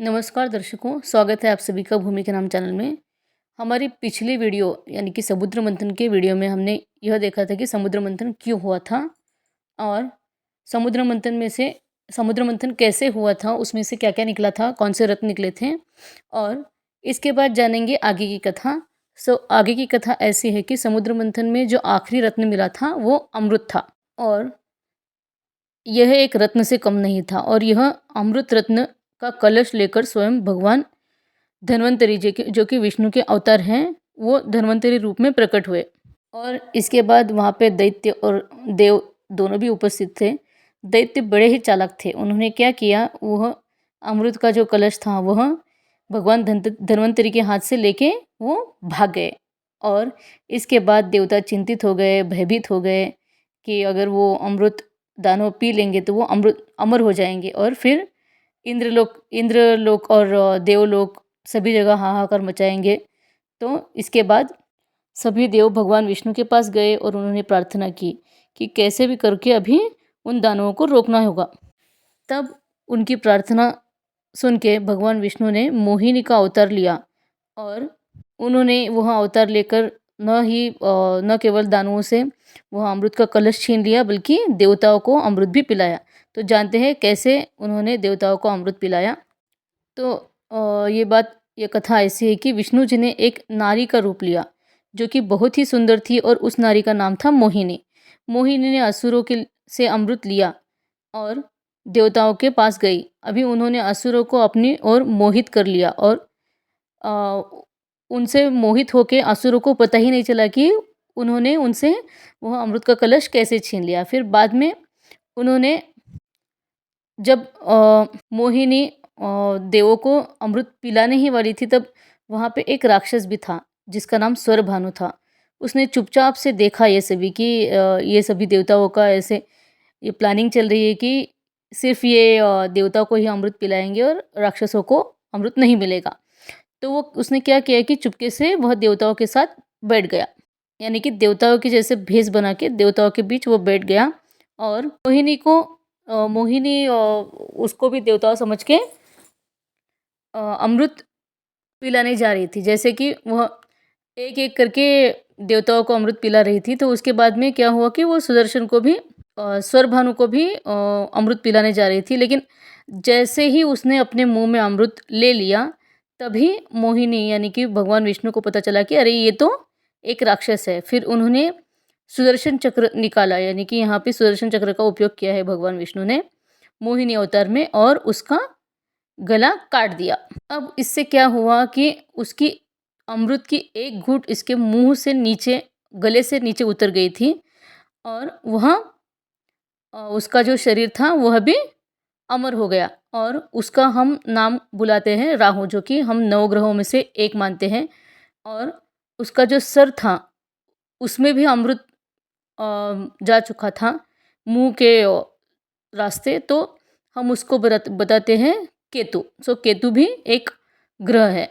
नमस्कार दर्शकों, स्वागत है आप सभी का भूमि के नाम चैनल में। हमारी पिछली वीडियो यानी कि समुद्र मंथन के वीडियो में हमने यह देखा था कि समुद्र मंथन क्यों हुआ था और समुद्र मंथन में से समुद्र मंथन कैसे हुआ था, उसमें से क्या-क्या निकला था, कौन से रत्न निकले थे और इसके बाद जानेंगे आगे की कथा। आगे की कथा ऐसी है कि समुद्र मंथन में जो आखिरी रत्न मिला था वो अमृत था और यह एक रत्न से कम नहीं था और यह अमृत रत्न का कलश लेकर स्वयं भगवान धन्वंतरी जी के जो कि विष्णु के अवतार हैं, वो धन्वंतरी रूप में प्रकट हुए। और इसके बाद वहाँ पे दैत्य और देव दोनों भी उपस्थित थे। दैत्य बड़े ही चालाक थे। उन्होंने क्या किया, वह अमृत का जो कलश था वह भगवान धन्वंतरी के हाथ से लेके वो भाग गए। और इसके बाद देवता चिंतित हो गए, भयभीत हो गए कि अगर वो अमृत दानव पी लेंगे तो वो अमृत अमर हो जाएंगे और फिर इंद्रलोक और देवलोक सभी जगह हाहाकार मचाएंगे। तो इसके बाद सभी देव भगवान विष्णु के पास गए और उन्होंने प्रार्थना की कि कैसे भी करके अभी उन दानवों को रोकना होगा। तब उनकी प्रार्थना सुन के भगवान विष्णु ने मोहिनी का अवतार लिया और उन्होंने वह अवतार लेकर न केवल दानवों से वह अमृत का कलश छीन लिया बल्कि देवताओं को अमृत भी पिलाया। तो जानते हैं कैसे उन्होंने देवताओं को अमृत पिलाया। तो ये कथा ऐसी है कि विष्णु जी ने एक नारी का रूप लिया जो कि बहुत ही सुंदर थी और उस नारी का नाम था मोहिनी। मोहिनी ने असुरों के से अमृत लिया और देवताओं के पास गई। अभी उन्होंने असुरों को अपनी ओर मोहित कर लिया और अ, उनसे मोहित होके असुरों को पता ही नहीं चला कि उन्होंने उनसे वह अमृत का कलश कैसे छीन लिया। फिर बाद में उन्होंने जब मोहिनी देवों को अमृत पिलाने ही वाली थी, तब वहाँ पे एक राक्षस भी था जिसका नाम स्वरभानु था। उसने चुपचाप से देखा ये सभी कि ये सभी देवताओं का ऐसे ये प्लानिंग चल रही है कि सिर्फ ये देवताओं को ही अमृत पिलाएंगे और राक्षसों को अमृत नहीं मिलेगा। तो वो उसने क्या किया कि चुपके से वह देवताओं के साथ बैठ गया, यानी कि देवताओं के जैसे भेष बना के देवताओं के बीच वो बैठ गया और मोहिनी उसको भी देवताओं समझ के अमृत पिलाने जा रही थी। जैसे कि वह एक एक करके देवताओं को अमृत पिला रही थी, तो उसके बाद में क्या हुआ कि वो सुदर्शन को भी स्वरभानु को भी अमृत पिलाने जा रही थी। लेकिन जैसे ही उसने अपने मुंह में अमृत ले लिया, तभी मोहिनी यानी कि भगवान विष्णु को पता चला कि अरे ये तो एक राक्षस है। फिर उन्होंने सुदर्शन चक्र निकाला, यानी कि यहाँ पे सुदर्शन चक्र का उपयोग किया है भगवान विष्णु ने मोहिनी अवतार में और उसका गला काट दिया। अब इससे क्या हुआ कि उसकी अमृत की एक घूंट इसके मुंह से नीचे, गले से नीचे उतर गई थी और वह उसका जो शरीर था वह भी अमर हो गया और उसका हम नाम बुलाते हैं राहु, जो कि हम नवग्रहों में से एक मानते हैं। और उसका जो सर था उसमें भी अमृत जा चुका था मुंह के रास्ते, तो हम उसको बताते हैं केतु। केतु भी एक ग्रह है।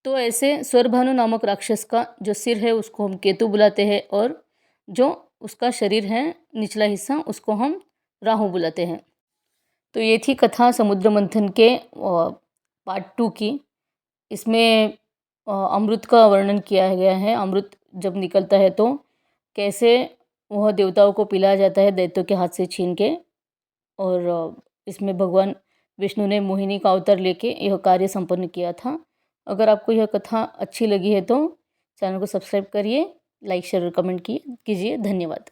तो ऐसे स्वरभानु नामक राक्षस का जो सिर है उसको हम केतु बुलाते हैं और जो उसका शरीर है निचला हिस्सा उसको हम राहु बुलाते हैं। तो ये थी कथा समुद्र मंथन के पार्ट 2 की। इसमें अमृत का वर्णन किया गया है। अमृत जब निकलता है तो कैसे वह देवताओं को पिलाया जाता है दैत्यों के हाथ से छीन के, और इसमें भगवान विष्णु ने मोहिनी का अवतार लेके यह कार्य संपन्न किया था। अगर आपको यह कथा अच्छी लगी है तो चैनल को सब्सक्राइब करिए, लाइक शेयर और कमेंट कीजिए। धन्यवाद।